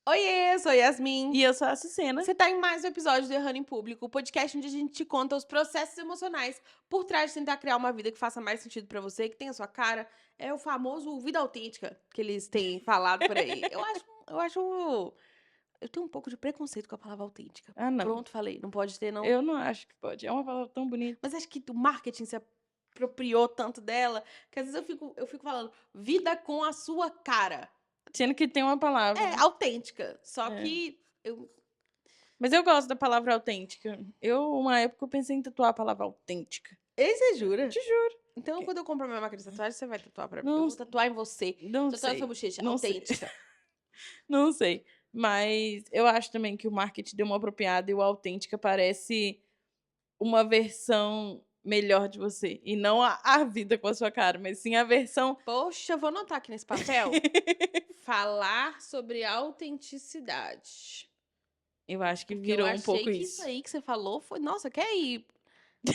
Oiê, eu sou Yasmin. E eu sou a Açucena. Você tá em mais um episódio do Errando em Público, o podcast onde a gente te conta os processos emocionais por trás de tentar criar uma vida que faça mais sentido pra você, que tenha a sua cara. É o famoso vida autêntica que eles têm falado por aí. Eu tenho um pouco de preconceito com a palavra autêntica. Ah, não. Pronto, falei. Não pode ter, não. Eu não acho que pode. É uma palavra tão bonita. Mas acho que o marketing se apropriou tanto dela que às vezes eu fico falando vida com a sua cara. Sendo que tem uma palavra. É, autêntica. Só É. que eu. Mas eu gosto da palavra autêntica. Uma época, eu pensei em tatuar a palavra autêntica. Ei, você jura? Te juro. Então, quando eu comprar minha máquina de tatuagem, você vai tatuar pra mim. Não Eu vou tatuar em você. Não Tatuar na sei. sua bochecha. Não sei. Autêntica. Não sei. Mas eu acho também que o marketing deu uma apropriada e o autêntica parece uma versão melhor de você. E não a vida com a sua cara, mas sim a versão... Poxa, eu vou anotar aqui nesse papel. Falar sobre autenticidade. Eu acho que Porque eu virou um achei pouco que isso. isso aí que você falou foi... Nossa, quer ir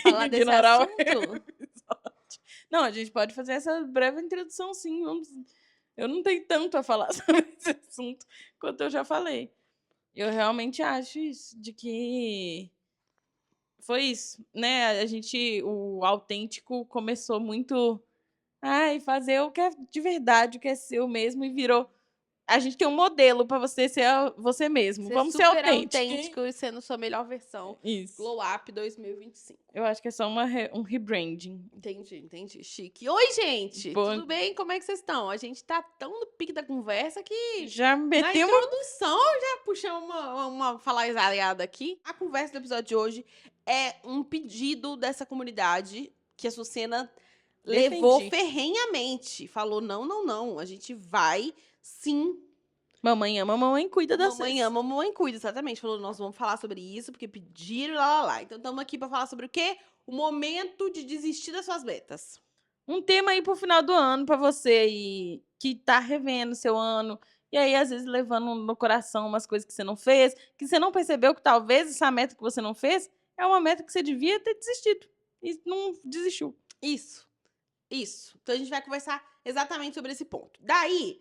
falar desse Ignorar o assunto? Não, a gente pode fazer essa breve introdução, sim. Eu não tenho tanto a falar sobre esse assunto quanto eu já falei. Eu realmente acho isso, de que foi isso, né? O autêntico começou muito... Ai, fazer o que é de verdade, o que é seu mesmo, e virou... A gente tem um modelo pra você ser você mesmo. Vamos ser super autênticos. autêntico e sendo sua melhor versão. Isso. Glow Up 2025. Eu acho que é só um rebranding. Entendi. Chique. Oi, gente! Pô. Tudo bem? Como é que vocês estão? A gente tá tão no pique da conversa que... Já Na meteu uma... introdução, já puxamos uma falazada aqui. A conversa do episódio de hoje é um pedido dessa comunidade que a Sucena levou ferrenhamente. Falou, não, a gente vai sim. Mamãe ama, mamãe cuida das Mamãe ama, mamãe cuida, exatamente. Falou, nós vamos falar sobre isso, porque pediram, lá. Então estamos aqui pra falar sobre o quê? O momento de desistir das suas metas. Um tema aí pro final do ano pra você aí, que tá revendo seu ano, e aí às vezes levando no coração umas coisas que você não fez, que você não percebeu que talvez essa meta que você não fez é uma meta que você devia ter desistido e não desistiu. Isso. Então a gente vai conversar exatamente sobre esse ponto. Daí,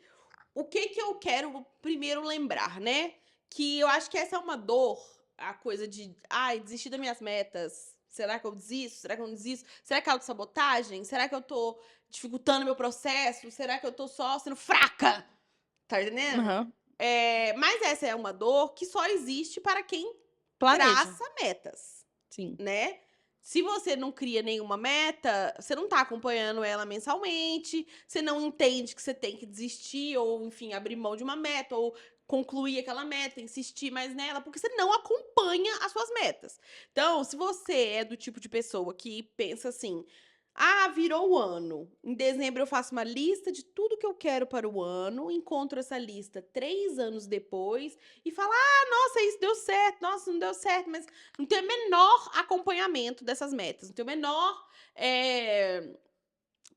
o que eu quero primeiro lembrar, né? Que eu acho que essa é uma dor, a coisa de, desistir das minhas metas. Será que eu desisto? Será que eu não desisto? Será que é autossabotagem? Será que eu tô dificultando meu processo? Será que eu tô só sendo fraca? Tá entendendo? Uhum. Mas essa é uma dor que só existe para quem Planeja. traça metas, Sim. né? Se você não cria nenhuma meta, você não tá acompanhando ela mensalmente, você não entende que você tem que desistir, ou, enfim, abrir mão de uma meta, ou concluir aquela meta, insistir mais nela, porque você não acompanha as suas metas. Então, se você é do tipo de pessoa que pensa assim, virou o ano. Em dezembro eu faço uma lista de tudo que eu quero para o ano, encontro essa lista 3 anos depois e falo, nossa, isso deu certo, nossa, não deu certo, mas não tem o menor acompanhamento dessas metas, não tem o menor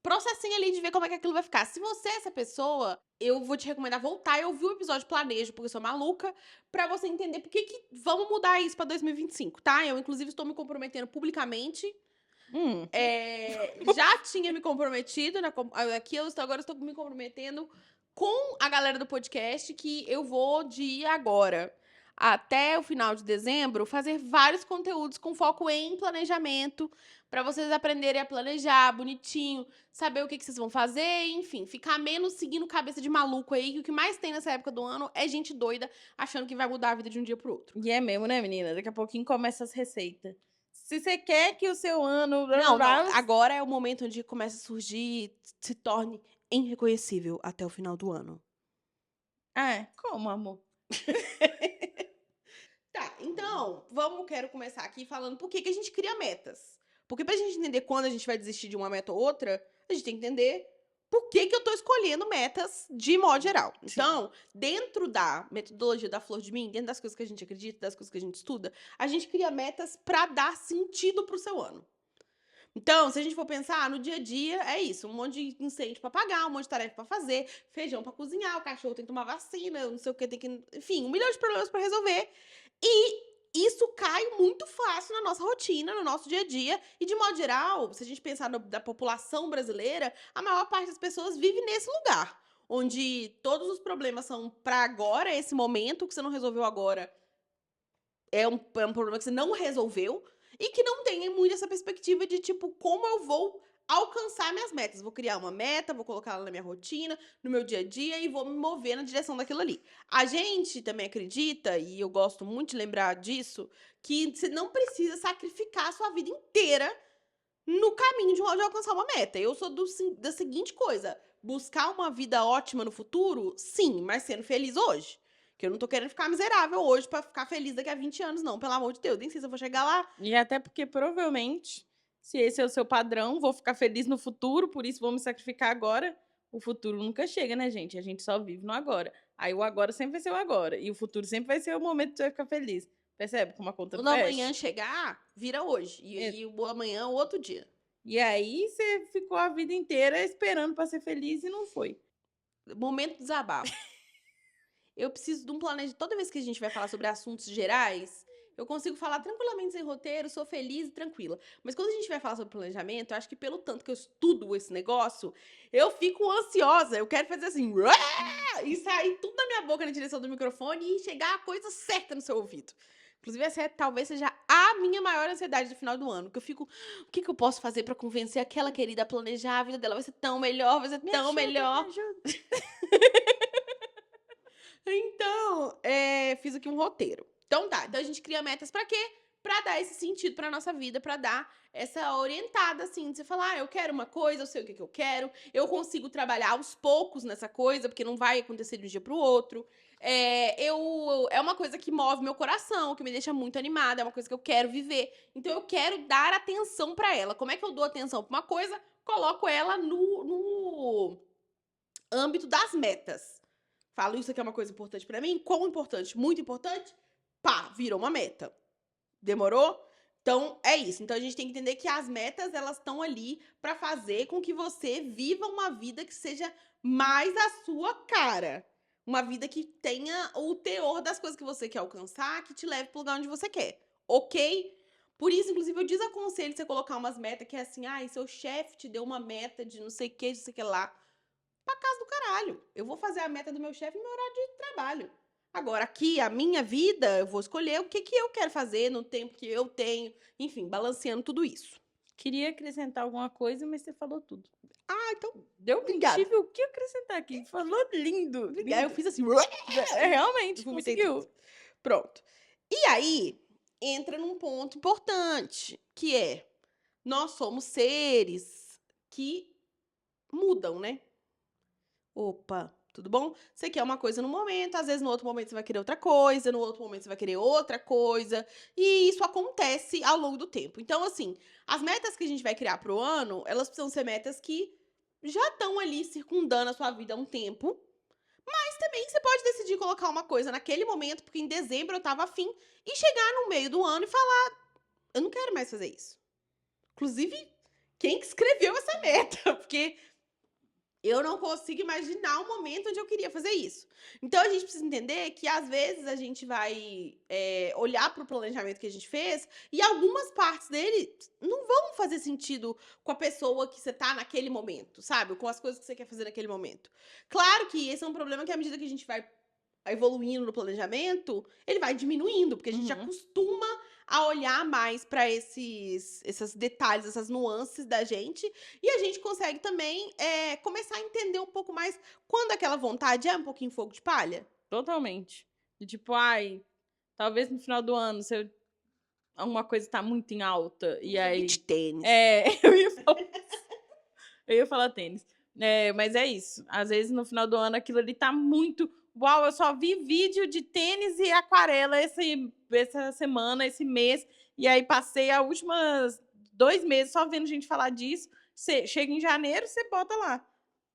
processinho ali de ver como é que aquilo vai ficar. Se você é essa pessoa, eu vou te recomendar voltar e ouvir o episódio Planejo, porque eu sou maluca, pra você entender por que vamos mudar isso pra 2025, tá? Eu, inclusive, estou me comprometendo publicamente. Já tinha me comprometido, agora estou me comprometendo com a galera do podcast que eu vou de agora até o final de dezembro fazer vários conteúdos com foco em planejamento para vocês aprenderem a planejar bonitinho, saber o que vocês vão fazer, enfim, ficar menos seguindo cabeça de maluco aí, que o que mais tem nessa época do ano é gente doida achando que vai mudar a vida de um dia pro outro. E é mesmo, né, menina? Daqui a pouquinho começa as receitas. Se você quer que o seu ano... Não, agora é o momento onde começa a surgir, se torne irreconhecível até o final do ano. Como, amor? Tá, então, quero começar aqui falando por que a gente cria metas. Porque pra gente entender quando a gente vai desistir de uma meta ou outra, a gente tem que entender por que eu tô escolhendo metas de modo geral. Sim. Então, dentro da metodologia da Flor de Mim, dentro das coisas que a gente acredita, das coisas que a gente estuda, a gente cria metas pra dar sentido pro seu ano. Então, se a gente for pensar, no dia a dia, é isso. Um monte de incêndio pra pagar, um monte de tarefa pra fazer, feijão pra cozinhar, o cachorro tem que tomar vacina, não sei o que, tem que... Enfim, 1 milhão de problemas pra resolver. E isso cai muito fácil na nossa rotina, no nosso dia a dia. E, de modo geral, se a gente pensar da população brasileira, a maior parte das pessoas vive nesse lugar. onde todos os problemas são pra agora, esse momento que você não resolveu agora é um problema que você não resolveu, e que não tem muito essa perspectiva de, tipo, como eu vou alcançar minhas metas. Vou criar uma meta, vou colocar ela na minha rotina, no meu dia a dia e vou me mover na direção daquilo ali. A gente também acredita, e eu gosto muito de lembrar disso, que você não precisa sacrificar a sua vida inteira no caminho de alcançar uma meta. Eu sou da seguinte coisa: buscar uma vida ótima no futuro, sim, mas sendo feliz hoje. Que eu não tô querendo ficar miserável hoje pra ficar feliz daqui a 20 anos, não. Pelo amor de Deus, nem sei se eu vou chegar lá. E até porque, provavelmente, se esse é o seu padrão, vou ficar feliz no futuro, por isso vou me sacrificar agora. O futuro nunca chega, né, gente? A gente só vive no agora. Aí o agora sempre vai ser o agora. E o futuro sempre vai ser o momento que você vai ficar feliz. Percebe como a conta Quando não amanhã fecha? chegar, vira hoje. E o amanhã é o outro dia. E aí você ficou a vida inteira esperando pra ser feliz e não foi. Momento desabafo. Eu preciso de um planejamento. Toda vez que a gente vai falar sobre assuntos gerais, eu consigo falar tranquilamente sem roteiro, sou feliz e tranquila. Mas quando a gente vai falar sobre planejamento, eu acho que pelo tanto que eu estudo esse negócio, eu fico ansiosa. Eu quero fazer assim, "Uá!" e sair tudo da minha boca na direção do microfone e chegar a coisa certa no seu ouvido. Inclusive, essa talvez seja a minha maior ansiedade do final do ano. Que eu fico, o que eu posso fazer pra convencer aquela querida a planejar? A vida dela vai ser tão melhor, vai ser tão melhor. Me ajuda. Então, fiz aqui um roteiro. Então tá, então a gente cria metas pra quê? Pra dar esse sentido pra nossa vida, pra dar essa orientada, assim, de você falar, eu quero uma coisa, eu sei o que eu quero, eu consigo trabalhar aos poucos nessa coisa, porque não vai acontecer de um dia pro outro. É uma coisa que move meu coração, que me deixa muito animada, é uma coisa que eu quero viver. Então eu quero dar atenção pra ela. Como é que eu dou atenção pra uma coisa? Coloco ela no âmbito das metas. Falo, isso aqui é uma coisa importante pra mim. Quão importante? Muito importante? Pá, virou uma meta. Demorou? Então, é isso. Então, a gente tem que entender que as metas, elas estão ali pra fazer com que você viva uma vida que seja mais a sua cara. Uma vida que tenha o teor das coisas que você quer alcançar, que te leve pro lugar onde você quer. Ok? Por isso, inclusive, eu desaconselho você colocar umas metas que é assim, ai, seu chefe te deu uma meta de não sei o que, não sei o que lá. Pra casa do caralho. Eu vou fazer a meta do meu chefe no meu horário de trabalho. Agora, aqui, a minha vida, eu vou escolher o que, que eu quero fazer no tempo que eu tenho. Enfim, balanceando tudo isso. Queria acrescentar alguma coisa, mas você falou tudo. Ah, então, Deu obrigada. tive o que acrescentar aqui. Falou lindo. Aí eu fiz assim. Realmente, Vomitei conseguiu. tudo. Pronto. E aí, entra num ponto importante, que é, nós somos seres que mudam, né? Opa, tudo bom? Você quer uma coisa no momento, às vezes no outro momento você vai querer outra coisa, no outro momento você vai querer outra coisa, e isso acontece ao longo do tempo. Então, assim, as metas que a gente vai criar pro ano, elas precisam ser metas que já estão ali circundando a sua vida há um tempo, mas também você pode decidir colocar uma coisa naquele momento, porque em dezembro eu tava afim, e chegar no meio do ano e falar, eu não quero mais fazer isso. Inclusive, quem que escreveu essa meta? Porque eu não consigo imaginar um momento onde eu queria fazer isso. Então, a gente precisa entender que, às vezes, a gente vai olhar para o planejamento que a gente fez e algumas partes dele não vão fazer sentido com a pessoa que você tá naquele momento, sabe? Com as coisas que você quer fazer naquele momento. Claro que esse é um problema que, à medida que a gente vai evoluindo no planejamento, ele vai diminuindo, porque a gente acostuma a olhar mais para esses detalhes, essas nuances da gente, e a gente consegue também começar a entender um pouco mais quando aquela vontade é um pouquinho fogo de palha. Totalmente. E tipo, ai, talvez no final do ano, se alguma coisa tá muito em alta, e aí... Beach tênis. Eu ia falar tênis. Mas é isso. Às vezes, no final do ano, aquilo ali tá muito... Uau, eu só vi vídeo de tênis e aquarela essa semana, esse mês. E aí, passei as últimas 2 meses só vendo gente falar disso. Chega em janeiro, você bota lá.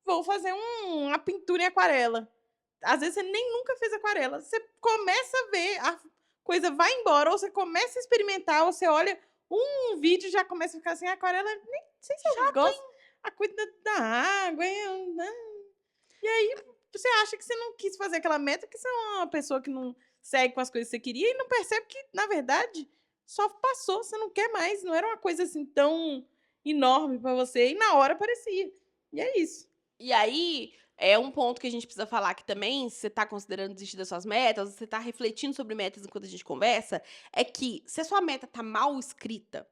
Vou fazer uma pintura em aquarela. Às vezes, você nem nunca fez aquarela. Você começa a ver, a coisa vai embora. Ou você começa a experimentar, ou você olha um vídeo e já começa a ficar assim, aquarela, nem sei se eu gosto. A cuida da água. E aí, você acha que você não quis fazer aquela meta, que você é uma pessoa que não segue com as coisas que você queria e não percebe que, na verdade, só passou, você não quer mais. Não era uma coisa assim tão enorme pra você. E na hora parecia. E é isso. E aí, é um ponto que a gente precisa falar aqui também, se você tá considerando desistir das suas metas, se você tá refletindo sobre metas enquanto a gente conversa, é que se a sua meta tá mal escrita,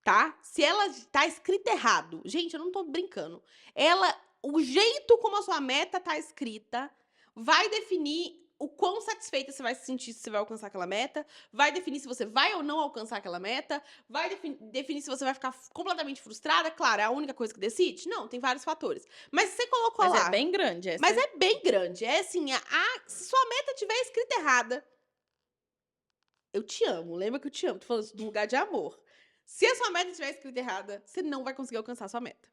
tá? Se ela tá escrita errado, gente, eu não tô brincando. O jeito como a sua meta tá escrita vai definir o quão satisfeita você vai se sentir se você vai alcançar aquela meta, vai definir se você vai ou não alcançar aquela meta, vai definir se você vai ficar completamente frustrada. Claro, é a única coisa que decide? Não, tem vários fatores. Mas se você colocou Mas lá. é bem grande essa. Mas é bem grande. É assim, se sua meta tiver escrita errada, eu te amo. Lembra que eu te amo. Tô falando isso de um lugar de amor. Se a sua meta estiver escrita errada, você não vai conseguir alcançar a sua meta.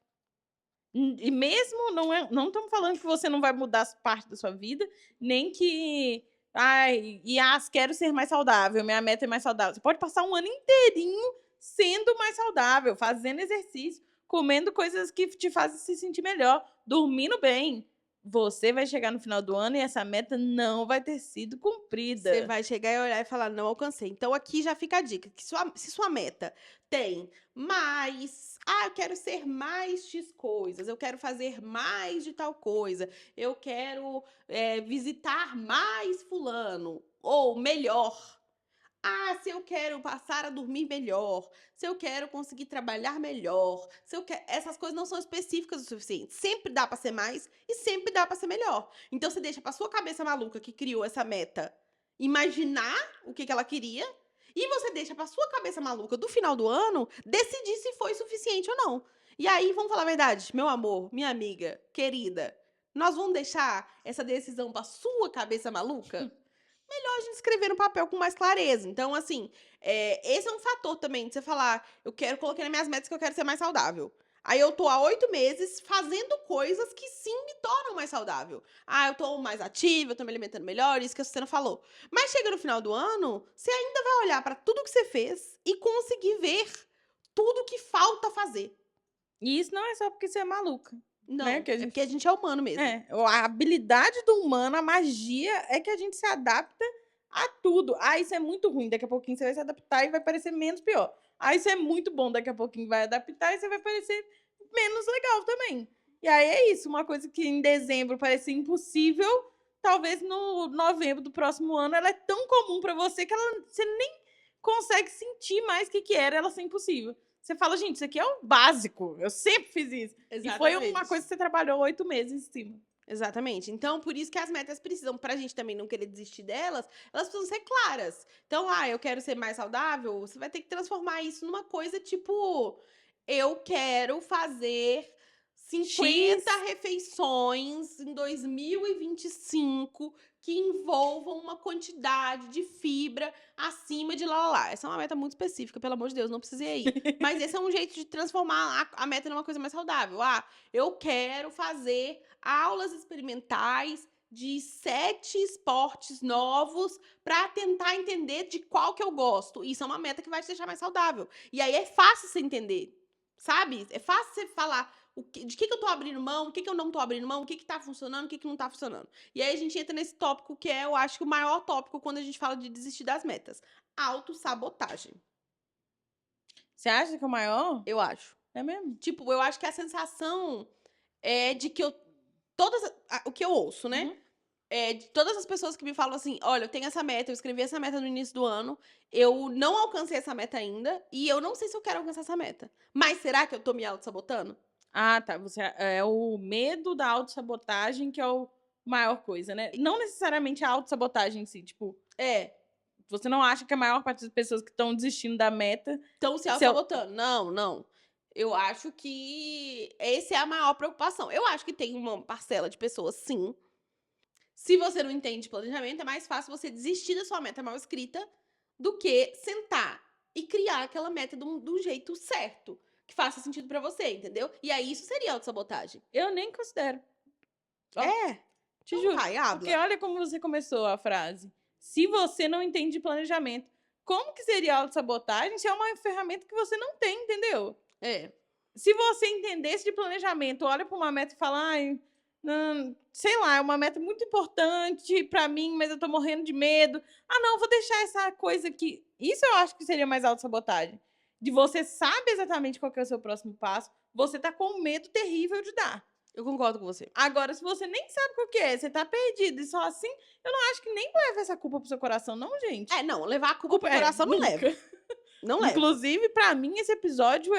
E mesmo não estamos falando que você não vai mudar parte da sua vida, nem que quero ser mais saudável, minha meta é mais saudável. Você pode passar um ano inteirinho sendo mais saudável, fazendo exercício, comendo coisas que te fazem se sentir melhor, dormindo bem. Você vai chegar no final do ano e essa meta não vai ter sido cumprida. Você vai chegar e olhar e falar, não alcancei. Então aqui já fica a dica, que se sua meta tem mais, eu quero ser mais X coisas, eu quero fazer mais de tal coisa, eu quero visitar mais fulano, ou melhor. Se eu quero passar a dormir melhor, se eu quero conseguir trabalhar melhor, se eu quero... Essas coisas não são específicas o suficiente. Sempre dá pra ser mais e sempre dá pra ser melhor. Então você deixa pra sua cabeça maluca que criou essa meta imaginar o que ela queria e você deixa pra sua cabeça maluca do final do ano decidir se foi suficiente ou não. E aí, vamos falar a verdade, meu amor, minha amiga, querida, nós vamos deixar essa decisão pra sua cabeça maluca? Melhor a gente escrever no papel com mais clareza. Então, assim, esse é um fator também de você falar, coloquei nas minhas metas que eu quero ser mais saudável. Aí eu tô há 8 meses fazendo coisas que sim me tornam mais saudável. Eu tô mais ativa, eu tô me alimentando melhor, isso que a Susana falou. Mas chega no final do ano, você ainda vai olhar pra tudo que você fez e conseguir ver tudo que falta fazer. E isso não é só porque você é maluca. Não, Né? é porque a gente é humano mesmo. A habilidade do humano, a magia, é que a gente se adapta a tudo. Isso é muito ruim, daqui a pouquinho você vai se adaptar e vai parecer menos pior. Isso é muito bom, daqui a pouquinho vai adaptar e você vai parecer menos legal também. E aí é isso, uma coisa que em dezembro parecia impossível, talvez no novembro do próximo ano ela é tão comum pra você que você nem consegue sentir mais o que era ela ser impossível. Você fala, gente, isso aqui é o básico. Eu sempre fiz isso. Exatamente. E foi uma coisa que você trabalhou 8 meses em cima. Exatamente. Então, por isso que as metas precisam, pra gente também não querer desistir delas, elas precisam ser claras. Então, eu quero ser mais saudável, você vai ter que transformar isso numa coisa tipo, eu quero fazer 50 refeições em 2025 que envolvam uma quantidade de fibra acima de lá. Essa é uma meta muito específica, pelo amor de Deus, não precisa ir aí. Mas esse é um jeito de transformar a meta numa coisa mais saudável. Eu quero fazer aulas experimentais de 7 esportes novos para tentar entender de qual que eu gosto. Isso é uma meta que vai te deixar mais saudável. E aí é fácil você entender, sabe? É fácil você falar de que eu tô abrindo mão, o que eu não tô abrindo mão, o que tá funcionando, o que não tá funcionando. E aí a gente entra nesse tópico que eu acho que o maior tópico quando a gente fala de desistir das metas. Autossabotagem. Você acha que é o maior? Eu acho. É mesmo? Tipo, eu acho que a sensação é de que o que eu ouço, né? Uhum. De todas as pessoas que me falam assim, olha, eu tenho essa meta, eu escrevi essa meta no início do ano, eu não alcancei essa meta ainda, e eu não sei se eu quero alcançar essa meta. Mas será que eu tô me auto-sabotando? Tá. Você é o medo da autossabotagem que é o maior coisa, né? Não necessariamente a autossabotagem em si, tipo... Você não acha que a maior parte das pessoas que estão desistindo da meta... Estão se auto-sabotando. Não. Eu acho que essa é a maior preocupação. Eu acho que tem uma parcela de pessoas, sim. Se você não entende planejamento, é mais fácil você desistir da sua meta mal escrita do que sentar e criar aquela meta de um jeito certo, que faça sentido pra você, entendeu? E aí isso seria autossabotagem. Eu nem considero. Te Então juro. Porque olha como você começou a frase. Se você não entende de planejamento, como que seria autossabotagem se é uma ferramenta que você não tem, entendeu? Se você entendesse de planejamento, olha para uma meta e fala, sei lá, é uma meta muito importante pra mim, mas eu tô morrendo de medo. Não, vou deixar essa coisa aqui. Isso eu acho que seria mais autossabotagem. De você sabe exatamente qual que é o seu próximo passo, você tá com um medo terrível de dar. Eu concordo com você. Agora, se você nem sabe o que é, você tá perdido e só assim, eu não acho que nem leva essa culpa pro seu coração, não, gente. Não, levar a culpa pro É, coração não leva. nunca. Não leva. Inclusive, pra mim, esse episódio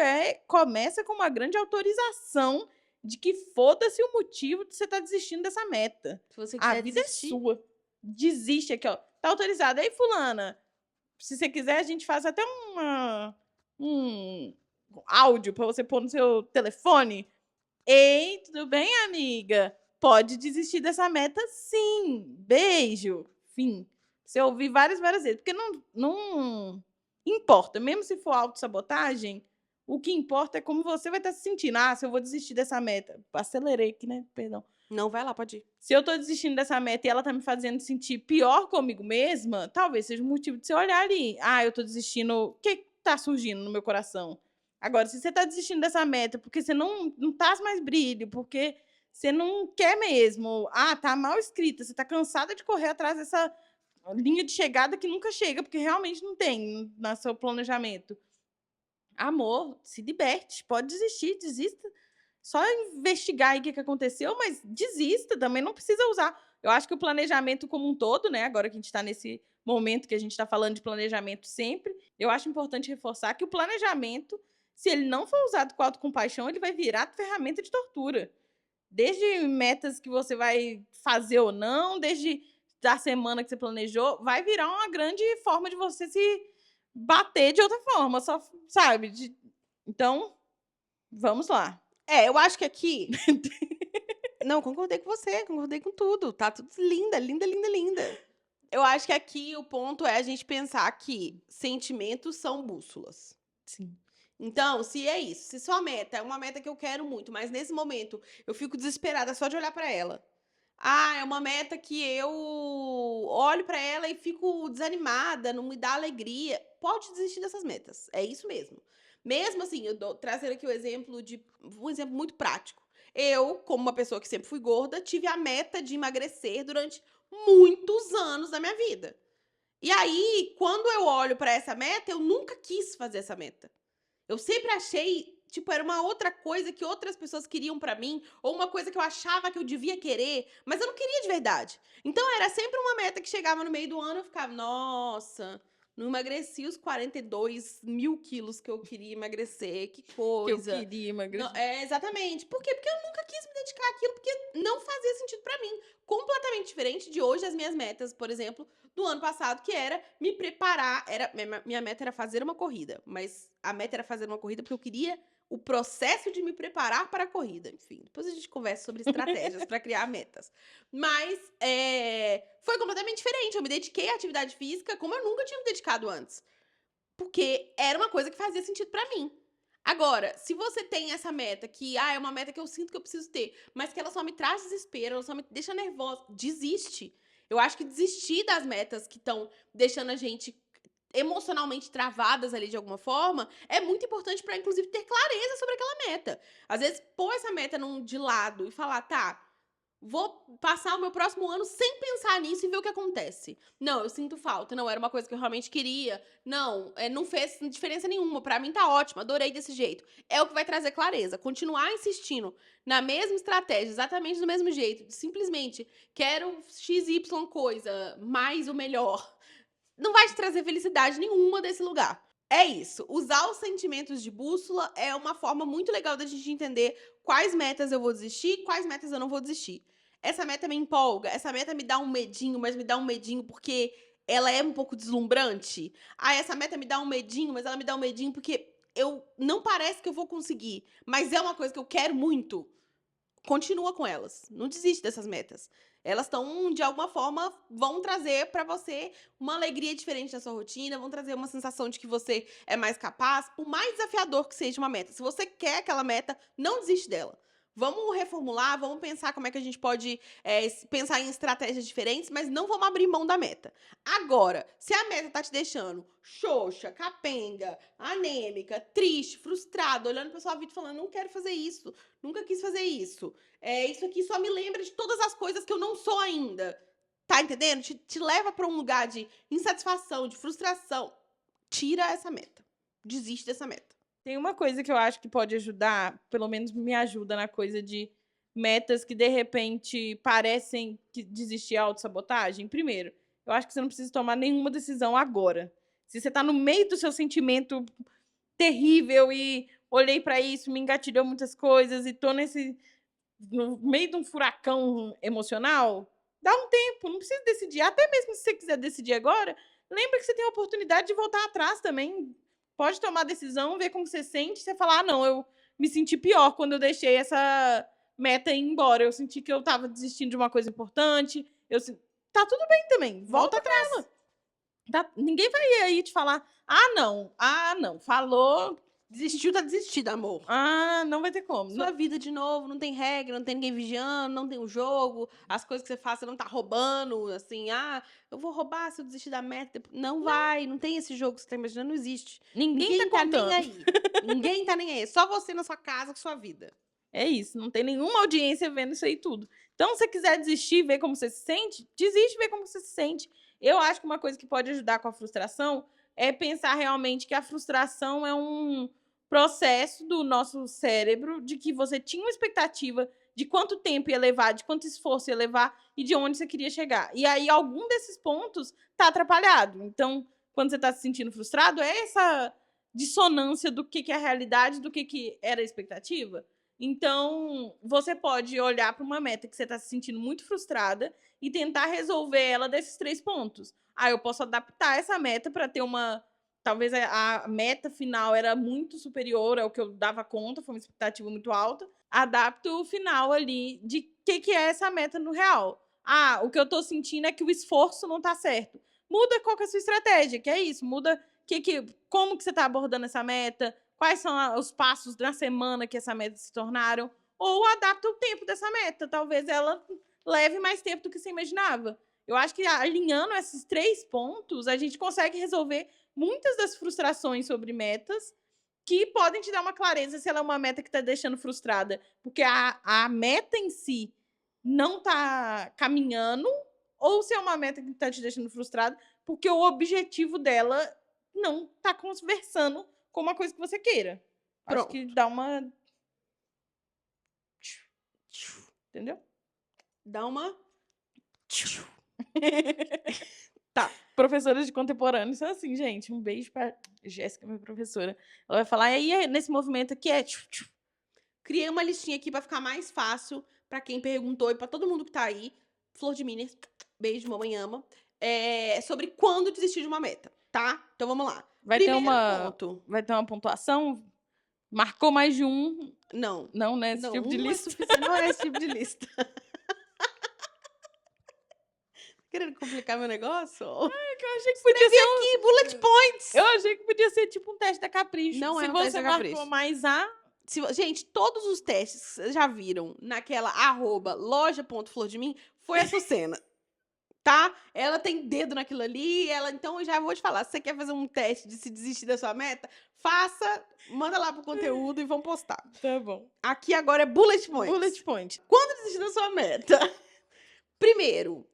começa com uma grande autorização de que foda-se o motivo de você estar desistindo dessa meta. Se você A quiser vida desistir, é sua. Desiste aqui, ó. Tá autorizado. Aí, fulana, se você quiser, a gente faz até um áudio pra você pôr no seu telefone. Ei, tudo bem, amiga? Pode desistir dessa meta, sim. Beijo. Fim. Você ouvir várias vezes. Porque não importa. Mesmo se for autossabotagem, o que importa é como você vai estar se sentindo. Ah, se eu vou desistir dessa meta. Acelerei aqui, né? Perdão. não vai lá, pode ir. Se eu tô desistindo dessa meta e ela tá me fazendo sentir pior comigo mesma, talvez seja um motivo de você olhar ali. Ah, eu tô desistindo. O que tá surgindo no meu coração? Agora, se você tá desistindo dessa meta porque você não tá mais brilho, porque você não quer mesmo. Ah, tá mal escrita. Você tá cansada de correr atrás dessa linha de chegada que nunca chega, porque realmente não tem no seu planejamento. Amor, se liberte. Pode desistir, desista. Só investigar aí o que aconteceu, mas desista também, não precisa usar. Eu acho que o planejamento como um todo, né? Agora que a gente está nesse momento que a gente está falando de planejamento sempre, eu acho importante reforçar que o planejamento, se ele não for usado com autocompaixão, ele vai virar ferramenta de tortura. Desde metas que você vai fazer ou não, desde a semana que você planejou, vai virar uma grande forma de você se bater de outra forma, só, sabe? Então, vamos lá. Eu acho que aqui. Não, concordei com você, concordei com tudo. Tá tudo linda, linda, linda, linda. Eu acho que aqui o ponto é a gente pensar que sentimentos são bússolas. Sim. Então, se é isso, se sua meta é uma meta que eu quero muito, mas nesse momento eu fico desesperada só de olhar pra ela. Ah, é uma meta que eu olho pra ela e fico desanimada, não me dá alegria. Pode desistir dessas metas. É isso mesmo. Mesmo assim, eu trazendo aqui um exemplo muito prático. Eu, como uma pessoa que sempre fui gorda, tive a meta de emagrecer durante muitos anos da minha vida. E aí, quando eu olho pra essa meta, eu nunca quis fazer essa meta. Eu sempre achei, tipo, era uma outra coisa que outras pessoas queriam pra mim, ou uma coisa que eu achava que eu devia querer, mas eu não queria de verdade. Então era sempre uma meta que chegava no meio do ano e eu ficava, nossa, não emagreci os 42 mil quilos que eu queria emagrecer, que Que eu coisa. queria emagrecer. Não, exatamente. Por quê? Porque eu nunca quis me dedicar àquilo, porque não fazia sentido pra mim. Completamente diferente de hoje, as minhas metas, por exemplo, do ano passado, que era me preparar. Minha meta era fazer uma corrida, mas a meta era fazer uma corrida porque eu queria o processo de me preparar para a corrida. Enfim, depois a gente conversa sobre estratégias para criar metas. Mas foi completamente diferente. Eu me dediquei à atividade física como eu nunca tinha me dedicado antes. Porque era uma coisa que fazia sentido pra mim. Agora, se você tem essa meta que, é uma meta que eu sinto que eu preciso ter, mas que ela só me traz desespero, ela só me deixa nervosa, desiste. Eu acho que desistir das metas que estão deixando a gente emocionalmente travadas ali de alguma forma é muito importante pra, inclusive, ter clareza sobre aquela meta. Às vezes, pôr essa meta de lado e falar, tá, vou passar o meu próximo ano sem pensar nisso e ver o que acontece. Não, eu sinto falta. Não, era uma coisa que eu realmente queria. Não, não fez diferença nenhuma. Pra mim tá ótimo, adorei desse jeito. É o que vai trazer clareza. Continuar insistindo na mesma estratégia, exatamente do mesmo jeito. Simplesmente, quero XY coisa, mais o melhor. Não vai te trazer felicidade nenhuma desse lugar. É isso. Usar os sentimentos de bússola é uma forma muito legal da gente entender quais metas eu vou desistir, quais metas eu não vou desistir. Essa meta me empolga, essa meta me dá um medinho, mas me dá um medinho porque ela é um pouco deslumbrante. Essa meta me dá um medinho, mas ela me dá um medinho porque não parece que eu vou conseguir, mas é uma coisa que eu quero muito. Continua com elas. Não desiste dessas metas. Elas estão, de alguma forma, vão trazer pra você uma alegria diferente na sua rotina, vão trazer uma sensação de que você é mais capaz, por mais desafiador que seja uma meta. Se você quer aquela meta, não desiste dela. Vamos reformular, vamos pensar como é que a gente pode pensar em estratégias diferentes, mas não vamos abrir mão da meta. Agora, se a meta tá te deixando xoxa, capenga, anêmica, triste, frustrada, olhando pra sua vida e falando, não quero fazer isso, nunca quis fazer isso. Isso aqui só me lembra de todas as coisas que eu não sou ainda. Tá entendendo? Te leva pra um lugar de insatisfação, de frustração. Tira essa meta. Desiste dessa meta. Tem uma coisa que eu acho que pode ajudar, pelo menos me ajuda na coisa de metas que, de repente, parecem que desistir é autossabotagem? Primeiro, eu acho que você não precisa tomar nenhuma decisão agora. Se você tá no meio do seu sentimento terrível e olhei pra isso, me engatilhou muitas coisas e tô no meio de um furacão emocional, dá um tempo, não precisa decidir. Até mesmo se você quiser decidir agora, lembra que você tem a oportunidade de voltar atrás também. Pode tomar a decisão, ver como você sente, você falar, não, eu me senti pior quando eu deixei essa meta ir embora. Eu senti que eu tava desistindo de uma coisa importante. Tá tudo bem também, volta atrás. Ninguém vai aí te falar, ah, não, falou, Desistiu, tá desistido, amor. não vai ter como. Sua vida de novo, não tem regra, não tem ninguém vigiando, não tem um jogo, as coisas que você faz, você não tá roubando, assim, eu vou roubar se eu desistir da meta. Não vai, não tem esse jogo que você tá imaginando, não existe. Ninguém tá contando. Nem aí. Ninguém tá nem aí. É só você na sua casa com sua vida. É isso, não tem nenhuma audiência vendo isso aí tudo. Então, se você quiser desistir, ver como você se sente, desiste, ver como você se sente. Eu acho que uma coisa que pode ajudar com a frustração é pensar realmente que a frustração é um processo do nosso cérebro de que você tinha uma expectativa de quanto tempo ia levar, de quanto esforço ia levar e de onde você queria chegar. E aí, algum desses pontos tá atrapalhado. Então, quando você tá se sentindo frustrado, é essa dissonância do que é a realidade, do que era a expectativa. Então, você pode olhar para uma meta que você está se sentindo muito frustrada e tentar resolver ela desses 3 pontos. Eu posso adaptar essa meta para ter uma. Talvez a meta final era muito superior ao que eu dava conta, foi uma expectativa muito alta. Adapto o final ali de que é essa meta no real. O que eu estou sentindo é que o esforço não está certo. Muda qual que é a sua estratégia, que é isso. Muda como que você está abordando essa meta, quais são os passos na semana que essa meta se tornaram, ou adapta o tempo dessa meta. Talvez ela leve mais tempo do que você imaginava. Eu acho que alinhando esses 3 pontos, a gente consegue resolver muitas das frustrações sobre metas que podem te dar uma clareza se ela é uma meta que está deixando frustrada, porque a meta em si não está caminhando, ou se é uma meta que está te deixando frustrado, porque o objetivo dela não está conversando com uma coisa que você queira. Acho que dá uma. Entendeu? Dá uma. Tá. Professoras de contemporâneo são assim, gente. Um beijo pra Jéssica, minha professora. Ela vai falar, e aí, nesse movimento aqui é. Criei uma listinha aqui pra ficar mais fácil pra quem perguntou e pra todo mundo que tá aí. Flor de Minas, beijo, mamãe ama. Sobre quando desistir de uma meta, tá? Então vamos lá. Vai ter uma pontuação? Marcou mais de um? Não. Não, né? Esse tipo de lista. Não é esse tipo de lista. Querendo complicar meu negócio? Eu achei que podia ser aqui, bullet points. Eu achei que podia ser tipo um teste da Capricho. Não Se é um você teste da marcou Capricho. mais Gente, todos os testes que vocês já viram naquela @loja.flordemim foi a Sucena. Tá? Ela tem dedo naquilo ali, então eu já vou te falar, se você quer fazer um teste de se desistir da sua meta, faça, manda lá pro conteúdo e vamos postar. Tá bom. Aqui agora é bullet points. Bullet point. Quando desistir da sua meta? Primeiro,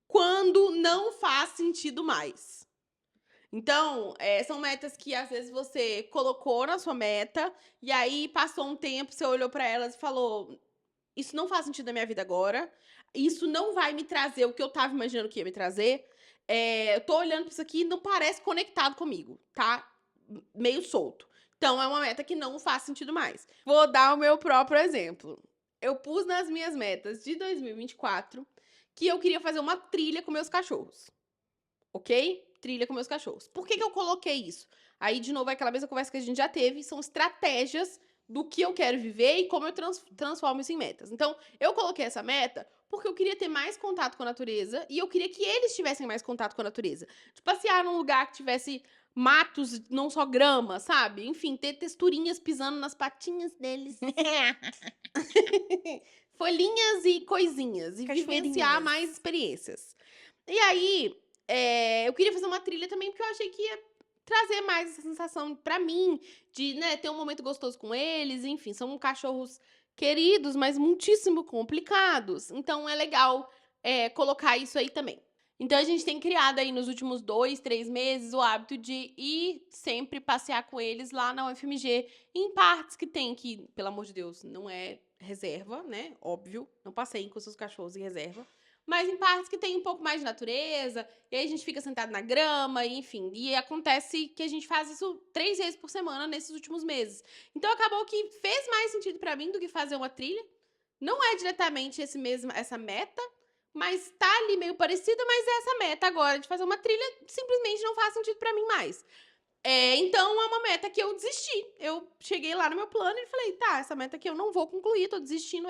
quando não faz sentido mais. Então, são metas que às vezes você colocou na sua meta e aí passou um tempo, você olhou pra elas e falou: isso não faz sentido na minha vida agora, isso não vai me trazer o que eu tava imaginando que ia me trazer. Eu tô olhando pra isso aqui e não parece conectado comigo, tá? Meio solto. Então, é uma meta que não faz sentido mais. Vou dar o meu próprio exemplo. Eu pus nas minhas metas de 2024 que eu queria fazer uma trilha com meus cachorros. Ok? Trilha com meus cachorros. Por que eu coloquei isso? Aí, de novo, é aquela mesma conversa que a gente já teve, são estratégias do que eu quero viver e como eu transformo isso em metas. Então, eu coloquei essa meta porque eu queria ter mais contato com a natureza e eu queria que eles tivessem mais contato com a natureza. De passear num lugar que tivesse matos, não só grama, sabe? Enfim, ter texturinhas pisando nas patinhas deles. Folhinhas e coisinhas. E vivenciar mais experiências. E aí, eu queria fazer uma trilha também porque eu achei que ia trazer mais essa sensação pra mim de, né, ter um momento gostoso com eles. Enfim, são cachorros queridos, mas muitíssimo complicados. Então, é legal colocar isso aí também. Então, a gente tem criado aí nos últimos 2, 3 meses o hábito de ir sempre passear com eles lá na UFMG, em partes que tem, que, pelo amor de Deus, não é reserva, né? Óbvio. Não passeiem com seus cachorros em reserva. Mas em parques que tem um pouco mais de natureza, e aí a gente fica sentado na grama, e enfim. E acontece que a gente faz isso 3 vezes por semana nesses últimos meses. Então acabou que fez mais sentido pra mim do que fazer uma trilha. Não é diretamente essa meta, mas tá ali meio parecida, mas é essa meta agora de fazer uma trilha simplesmente não faz sentido pra mim mais. Então é uma meta que eu desisti. Eu cheguei lá no meu plano e falei, tá, essa meta aqui eu não vou concluir, tô desistindo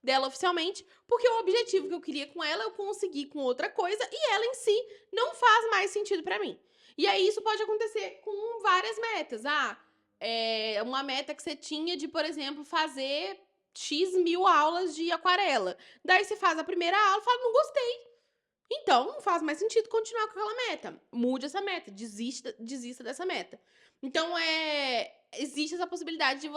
dela oficialmente, porque o objetivo que eu queria com ela eu consegui com outra coisa e ela em si não faz mais sentido pra mim. E aí isso pode acontecer com várias metas. Uma meta que você tinha de, por exemplo, fazer X mil aulas de aquarela. Daí você faz a primeira aula e fala, não gostei. Então, não faz mais sentido continuar com aquela meta. Mude essa meta, desista dessa meta. Então, existe essa possibilidade de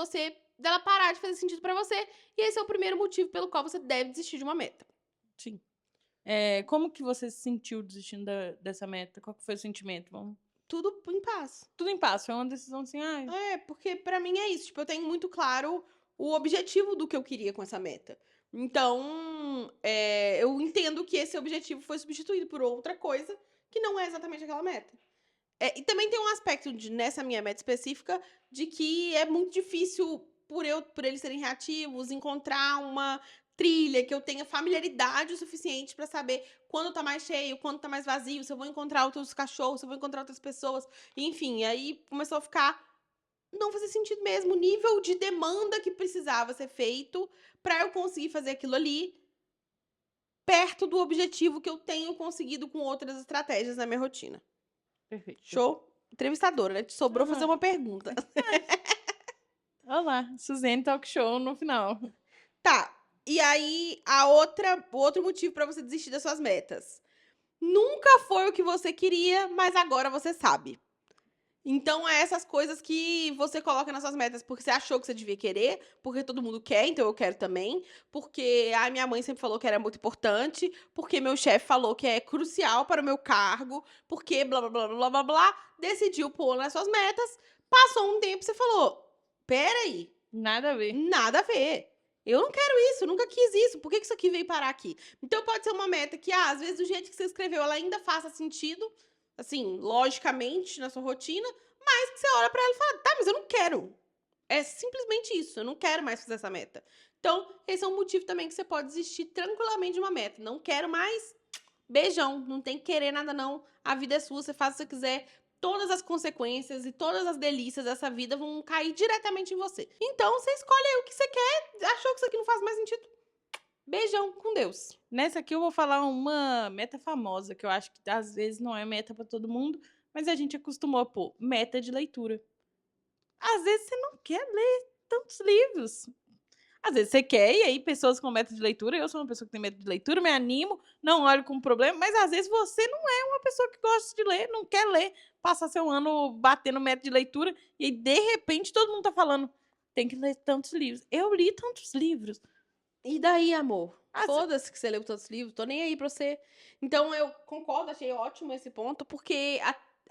dela parar de fazer sentido pra você, e esse é o primeiro motivo pelo qual você deve desistir de uma meta. Sim. Como que você se sentiu desistindo dessa meta? Qual que foi o sentimento? Tudo em paz. Tudo em paz, foi uma decisão assim, Porque pra mim é isso. Tipo, eu tenho muito claro o objetivo do que eu queria com essa meta. Então, eu entendo que esse objetivo foi substituído por outra coisa que não é exatamente aquela meta. E também tem um aspecto nessa minha meta específica de que é muito difícil, por eles serem reativos, encontrar uma trilha que eu tenha familiaridade o suficiente pra saber quando tá mais cheio, quando tá mais vazio, se eu vou encontrar outros cachorros, se eu vou encontrar outras pessoas. Enfim, aí começou a ficar não fazia sentido mesmo o nível de demanda que precisava ser feito pra eu conseguir fazer aquilo ali perto do objetivo que eu tenho conseguido com outras estratégias na minha rotina. perfeito. Show? Entrevistadora, né? Te sobrou fazer uma pergunta. Olá, Suzane Talk Show no final. Tá. E aí, o outro motivo pra você desistir das suas metas. Nunca foi o que você queria, mas agora você sabe. Então, é essas coisas que você coloca nas suas metas porque você achou que você devia querer, porque todo mundo quer, então eu quero também, porque a minha mãe sempre falou que era muito importante, porque meu chefe falou que é crucial para o meu cargo, porque blá blá blá blá blá blá, decidiu pôr nas suas metas, passou um tempo e você falou: peraí, Nada a ver. nada a ver. Eu não quero isso, eu nunca quis isso. Por que isso aqui veio parar aqui? Então pode ser uma meta que, às vezes, do jeito que você escreveu, ela ainda faça sentido, assim, logicamente, na sua rotina, mas que você olha pra ela e fala, tá, mas eu não quero. É simplesmente isso, eu não quero mais fazer essa meta. Então, esse é um motivo também que você pode desistir tranquilamente de uma meta. Não quero mais, beijão, não tem que querer nada não. A vida é sua, você faz o que você quiser. Todas as consequências e todas as delícias dessa vida vão cair diretamente em você. Então, você escolhe aí o que você quer. Achou que isso aqui não faz mais sentido? Beijão, com Deus. Nessa aqui eu vou falar uma meta famosa, que eu acho que às vezes não é meta pra todo mundo, mas a gente acostumou a pôr meta de leitura. Às vezes você não quer ler tantos livros. Às vezes você quer, e aí pessoas com meta de leitura, eu sou uma pessoa que tem meta de leitura, me animo, não olho como problema, mas às vezes você não é uma pessoa que gosta de ler, não quer ler, passa seu ano batendo meta de leitura, e aí de repente todo mundo tá falando, tem que ler tantos livros. Eu li tantos livros. E daí, amor? Ah, Foda-se que você leu tantos livros, tô nem aí pra você. Então, eu concordo, achei ótimo esse ponto, porque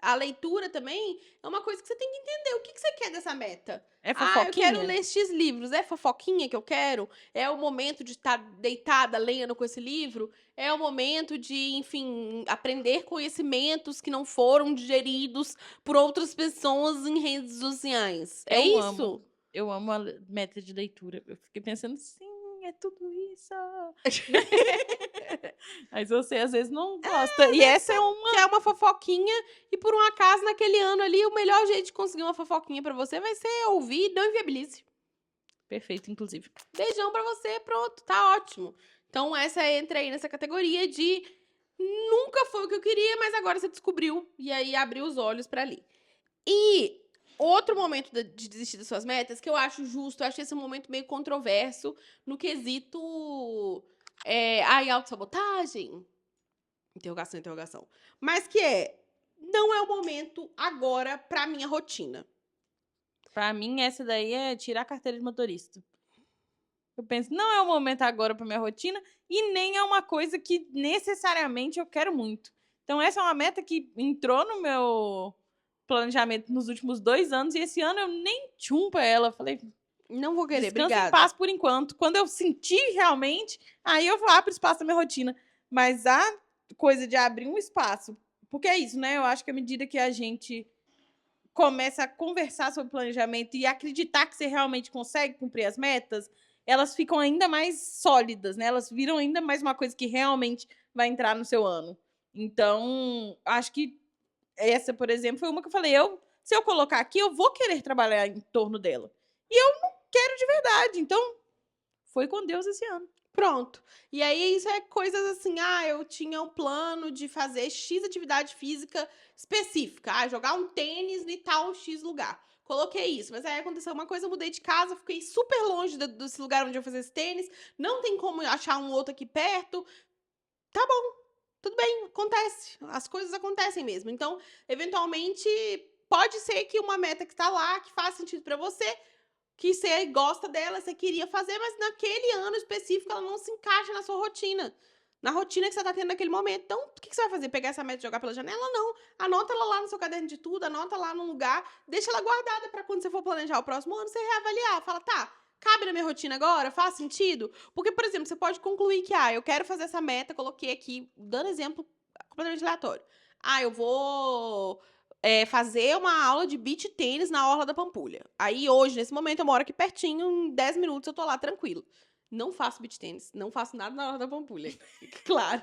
a leitura também é uma coisa que você tem que entender. O que você quer dessa meta? É Eu fofoquinha? quero ler X livros. É fofoquinha que eu quero? É o momento de estar deitada lendo com esse livro? É o momento de, enfim, aprender conhecimentos que não foram digeridos por outras pessoas em redes sociais? É Eu isso? amo. Eu amo a meta de leitura. Eu fiquei pensando, sim, é tudo isso. Mas você às vezes não gosta. E essa é uma. Que é uma fofoquinha, e por um acaso, naquele ano ali, o melhor jeito de conseguir uma fofoquinha pra você vai ser ouvir e não inviabilize. Perfeito, inclusive. Beijão pra você, pronto, tá ótimo. Então, essa entra aí nessa categoria de nunca foi o que eu queria, mas agora você descobriu, e aí abriu os olhos pra ali. E outro momento de desistir das suas metas, que eu acho justo, eu acho esse um momento meio controverso, no quesito autossabotagem. Interrogação, interrogação. Mas não é o momento agora pra minha rotina. Pra mim, essa daí é tirar a carteira de motorista. Eu penso, não é o momento agora pra minha rotina e nem é uma coisa que necessariamente eu quero muito. Então, essa é uma meta que entrou no meu planejamento nos últimos 2 anos e esse ano eu nem tchum pra ela. Falei, Não vou querer, Descansa em obrigada. paz por enquanto. Quando eu sentir realmente, aí eu abro espaço na minha rotina. Mas a coisa de abrir um espaço, porque é isso, né? Eu acho que à medida que a gente começa a conversar sobre planejamento e acreditar que você realmente consegue cumprir as metas, elas ficam ainda mais sólidas, né? Elas viram ainda mais uma coisa que realmente vai entrar no seu ano. Então, acho que essa, por exemplo, foi uma que eu falei, se eu colocar aqui, eu vou querer trabalhar em torno dela. E eu não quero de verdade. Então, foi com Deus esse ano. Pronto. E aí, isso é coisas assim, eu tinha um plano de fazer X atividade física específica. Jogar um tênis em tal X lugar. Coloquei isso, mas aí aconteceu uma coisa, eu mudei de casa, fiquei super longe desse lugar onde eu fazia esse tênis. Não tem como achar um outro aqui perto. Tá bom, tudo bem, acontece. As coisas acontecem mesmo. Então, eventualmente, pode ser que uma meta que tá lá, que faz sentido pra você, que você gosta dela, você queria fazer, mas naquele ano específico ela não se encaixa na sua rotina. Na rotina que você tá tendo naquele momento. Então, o que você vai fazer? Pegar essa meta e jogar pela janela? Não. Anota ela lá no seu caderno de tudo, anota lá num lugar, deixa ela guardada pra quando você for planejar o próximo ano, você reavaliar. Fala, tá, cabe na minha rotina agora? Faz sentido? Porque, por exemplo, você pode concluir que, eu quero fazer essa meta, coloquei aqui, dando exemplo completamente aleatório. Eu vou fazer uma aula de beach tênis na Orla da Pampulha. Aí hoje, nesse momento, eu moro aqui pertinho, em 10 minutos eu tô lá tranquilo. Não faço beach tênis, não faço nada na Orla da Pampulha. Claro.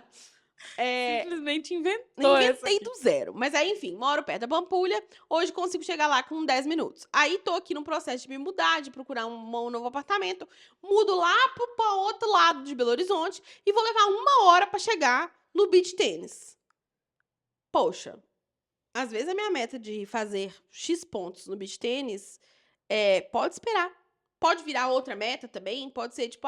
Simplesmente inventou essa Inventei aqui. do zero. Mas aí, enfim, moro perto da Pampulha. Hoje consigo chegar lá com 10 minutos. Aí tô aqui no processo de me mudar, de procurar um novo apartamento. Mudo lá pro outro lado de Belo Horizonte e vou levar 1 hora pra chegar no beach tênis. Poxa, às vezes a minha meta de fazer X pontos no beach tênis pode esperar. Pode virar outra meta também. Pode ser tipo,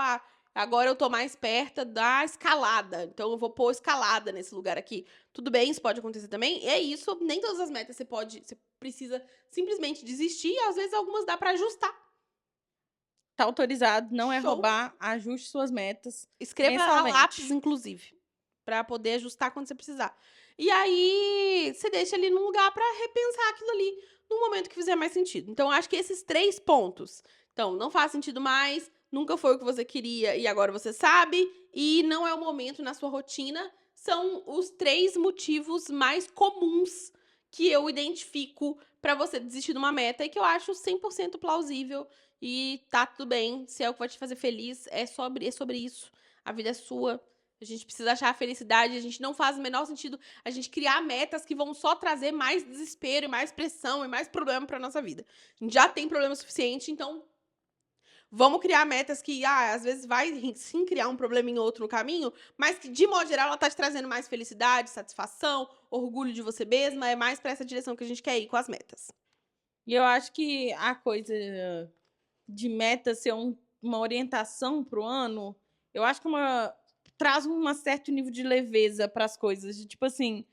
agora eu tô mais perto da escalada. Então eu vou pôr escalada nesse lugar aqui. Tudo bem, isso pode acontecer também. E é isso, nem todas as metas você precisa simplesmente desistir. E às vezes algumas dá pra ajustar. Tá autorizado, não é Show. roubar, ajuste suas metas. Escreva a mensalmente. lápis, inclusive, pra poder ajustar quando você precisar. E aí, você deixa ali num lugar pra repensar aquilo ali no momento que fizer mais sentido. Então, acho que esses 3 pontos. Então, não faz sentido mais, nunca foi o que você queria e agora você sabe, e não é o momento na sua rotina, são os 3 motivos mais comuns que eu identifico pra você desistir de uma meta e que eu acho 100% plausível. E tá tudo bem, se é o que vai te fazer feliz, é sobre isso. A vida é sua. A gente precisa achar a felicidade, a gente não faz o menor sentido a gente criar metas que vão só trazer mais desespero, e mais pressão e mais problema pra nossa vida. A gente já tem problema suficiente, então vamos criar metas que, às vezes vai sim criar um problema em outro no caminho, mas que, de modo geral, ela tá te trazendo mais felicidade, satisfação, orgulho de você mesma, é mais pra essa direção que a gente quer ir com as metas. E eu acho que a coisa de meta ser uma orientação pro ano, eu acho que traz um certo nível de leveza para as coisas. Tipo assim,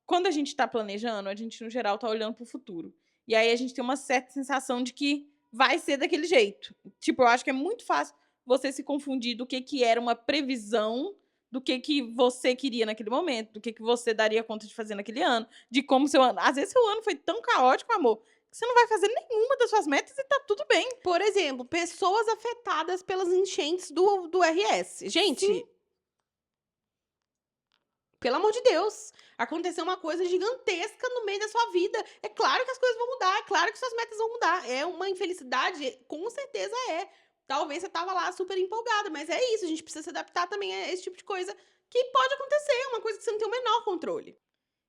quando a gente tá planejando, a gente, no geral, tá olhando pro futuro. E aí a gente tem uma certa sensação de que vai ser daquele jeito. Tipo, eu acho que é muito fácil você se confundir do que era uma previsão do que você queria naquele momento, do que você daria conta de fazer naquele ano, de como seu ano. Às vezes seu ano foi tão caótico, amor, que você não vai fazer nenhuma das suas metas e tá tudo bem. Por exemplo, pessoas afetadas pelas enchentes do RS. Gente, Sim. pelo amor de Deus, aconteceu uma coisa gigantesca no meio da sua vida. É claro que as coisas vão mudar, é claro que suas metas vão mudar. É uma infelicidade? Com certeza é. Talvez você tava lá super empolgada, mas é isso, a gente precisa se adaptar também a esse tipo de coisa que pode acontecer, uma coisa que você não tem o menor controle.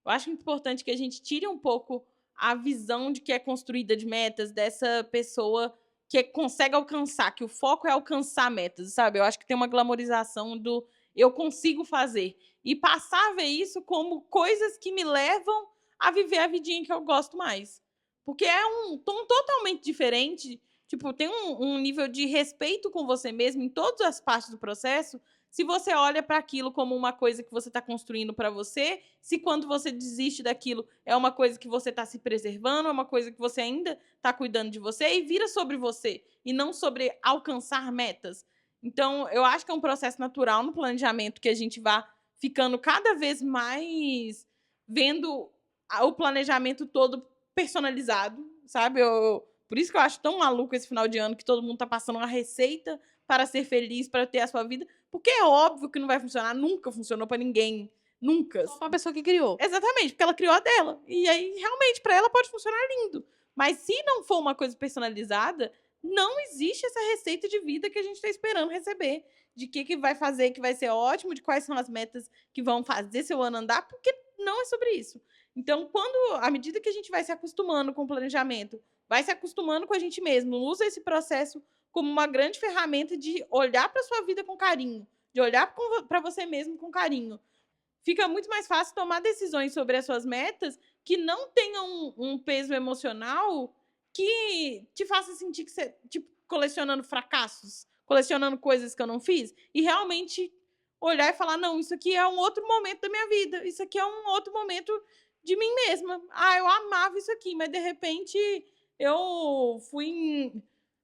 Eu acho importante que a gente tire um pouco a visão de que é construída de metas dessa pessoa que consegue alcançar, que o foco é alcançar metas, sabe? Eu acho que tem uma glamorização do eu consigo fazer. E passar a ver isso como coisas que me levam a viver a vidinha que eu gosto mais. Porque é um tom totalmente diferente. Tipo, tem um nível de respeito com você mesmo em todas as partes do processo. Se você olha para aquilo como uma coisa que você está construindo para você, se quando você desiste daquilo é uma coisa que você está se preservando, é uma coisa que você ainda está cuidando de você e vira sobre você e não sobre alcançar metas. Então, eu acho que é um processo natural no planejamento que a gente vá ficando cada vez mais vendo o planejamento todo personalizado, sabe? Por isso que eu acho tão maluco esse final de ano que todo mundo tá passando uma receita para ser feliz, para ter a sua vida. Porque é óbvio que não vai funcionar. Nunca funcionou pra ninguém. Nunca. Só uma pessoa que criou. Exatamente, porque ela criou a dela. E aí, realmente, pra ela pode funcionar lindo. Mas se não for uma coisa personalizada, não existe essa receita de vida que a gente tá esperando receber. De que vai fazer, que vai ser ótimo, de quais são as metas que vão fazer seu ano andar, porque não é sobre isso. Então, à medida que a gente vai se acostumando com o planejamento, vai se acostumando com a gente mesmo, usa esse processo como uma grande ferramenta de olhar para sua vida com carinho, de olhar para você mesmo com carinho. Fica muito mais fácil tomar decisões sobre as suas metas que não tenham um peso emocional que te faça sentir que você, tipo, colecionando fracassos, colecionando coisas que eu não fiz, e realmente olhar e falar, não, isso aqui é um outro momento da minha vida, isso aqui é um outro momento de mim mesma. Ah, eu amava isso aqui, mas de repente eu fui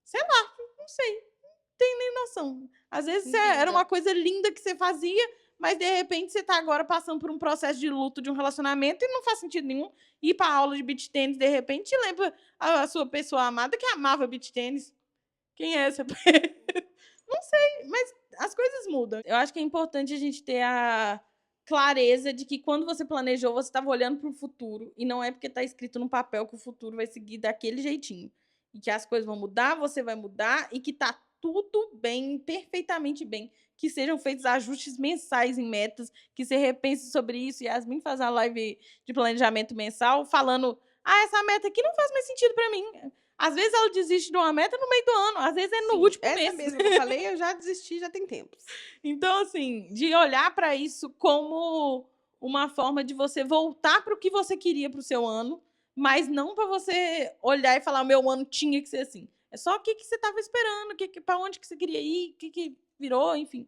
sei lá, não sei, não tenho nem noção. Às vezes era uma coisa linda que você fazia, mas de repente você tá agora passando por um processo de luto de um relacionamento e não faz sentido nenhum ir pra aula de beach tênis, de repente lembra a sua pessoa amada que amava beach tênis. Quem é essa? Não sei, mas as coisas mudam. Eu acho que é importante a gente ter a clareza de que quando você planejou, você estava olhando para o futuro e não é porque está escrito no papel que o futuro vai seguir daquele jeitinho. E que as coisas vão mudar, você vai mudar e que tá tudo bem, perfeitamente bem. Que sejam feitos ajustes mensais em metas, que você repense sobre isso. Yasmin faz a live de planejamento mensal falando: ah, essa meta aqui não faz mais sentido para mim. Às vezes ela desiste de uma meta no meio do ano, às vezes é no último mês. Essa mesmo que eu falei, eu já desisti, já tem tempos. Então, assim, de olhar para isso como uma forma de você voltar para o que você queria para o seu ano, mas não para você olhar e falar, o meu ano tinha que ser assim. É só o que você estava esperando, para onde que você queria ir, o que virou, enfim.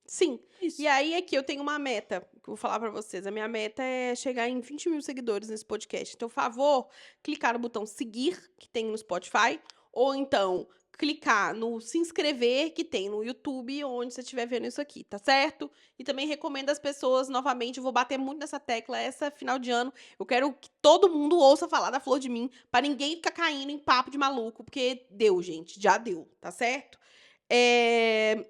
Sim. Isso. E aí, aqui eu tenho uma meta, que eu vou falar pra vocês. A minha meta é chegar em 20 mil seguidores nesse podcast. Então, por favor, clicar no botão seguir, que tem no Spotify, ou então clicar no se inscrever, que tem no YouTube, onde você estiver vendo isso aqui, tá certo? E também recomendo às pessoas, novamente, eu vou bater muito nessa tecla, essa final de ano, eu quero que todo mundo ouça falar da Flor de Mim, pra ninguém ficar caindo em papo de maluco, porque deu, gente, já deu, tá certo? E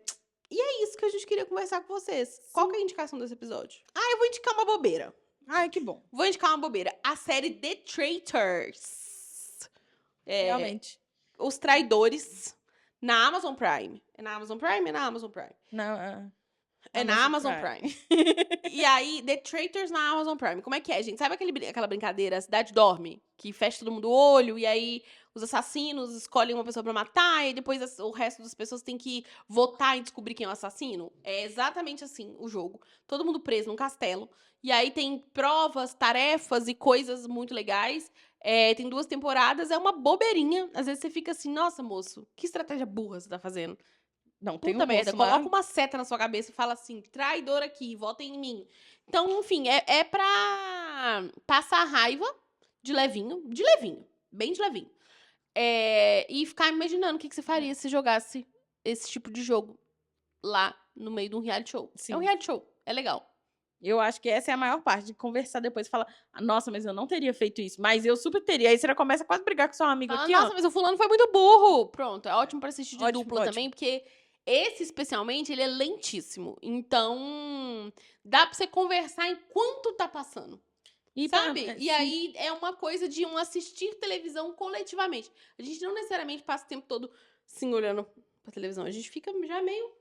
é isso que a gente queria conversar com vocês. Qual que é a indicação desse episódio? Ah, eu vou indicar uma bobeira. Ai, que bom. Vou indicar uma bobeira. A série The Traitors. Realmente. Os Traidores, na Amazon Prime. É na Amazon Prime? É na Amazon Prime. Não, É na Amazon Prime. E aí, The Traitors na Amazon Prime. Como é que é, gente? Sabe aquela brincadeira, a cidade dorme? Que fecha todo mundo o olho, e aí os assassinos escolhem uma pessoa pra matar, e depois o resto das pessoas tem que votar e descobrir quem é o assassino? É exatamente assim o jogo. Todo mundo preso num castelo. E aí tem provas, tarefas e coisas muito legais. Tem 2 temporadas, é uma bobeirinha. Às vezes você fica assim, nossa, moço, que estratégia burra você tá fazendo. Não, tem Puta um merda, moço lá. coloca uma seta na sua cabeça e fala assim, traidor aqui, votem em mim. Então, enfim, é pra passar raiva de levinho, bem de levinho. E ficar imaginando o que você faria se jogasse esse tipo de jogo lá no meio de um reality show. Sim. É um reality show, é legal. Eu acho que essa é a maior parte, de conversar depois e falar, nossa, mas eu não teria feito isso, mas eu super teria. Aí você já começa a quase brigar com seu amigo aqui, Nossa, ó. mas o fulano foi muito burro. Pronto, é ótimo pra assistir de Ótimo, dupla ótimo. também, porque esse, especialmente, ele é lentíssimo. Então, dá pra você conversar enquanto tá passando. E Sabe? pra- E sim. aí é uma coisa de assistir televisão coletivamente. A gente não necessariamente passa o tempo todo assim olhando pra televisão. A gente fica já meio.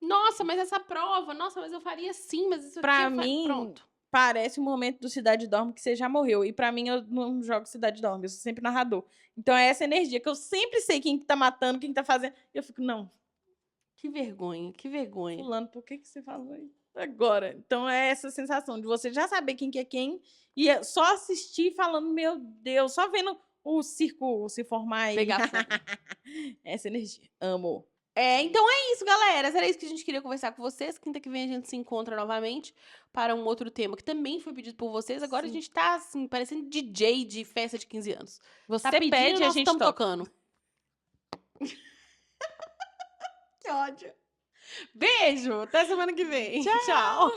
Nossa, mas essa prova, nossa, mas eu faria assim, mas isso Pra aqui mim, pronto. parece o momento do Cidade Dorme que você já morreu. E pra mim, eu não jogo Cidade Dorme, eu sou sempre narrador. Então é essa energia, que eu sempre sei quem que tá matando, quem que tá fazendo. E eu fico, não, Que vergonha, que vergonha. fulano, por que você falou isso agora? Então é essa sensação de você já saber quem que é quem e é só assistir falando, meu Deus, só vendo o circo se formar e... Pegar fogo. Essa energia. Amo. Então é isso, galera. Era isso que a gente queria conversar com vocês. Quinta que vem a gente se encontra novamente para um outro tema que também foi pedido por vocês. Agora Sim. a gente tá, assim, parecendo DJ de festa de 15 anos. Você Tá pedindo, pede, a nós gente estamos toca. tocando. Que ódio. Beijo. Até semana que vem. Tchau.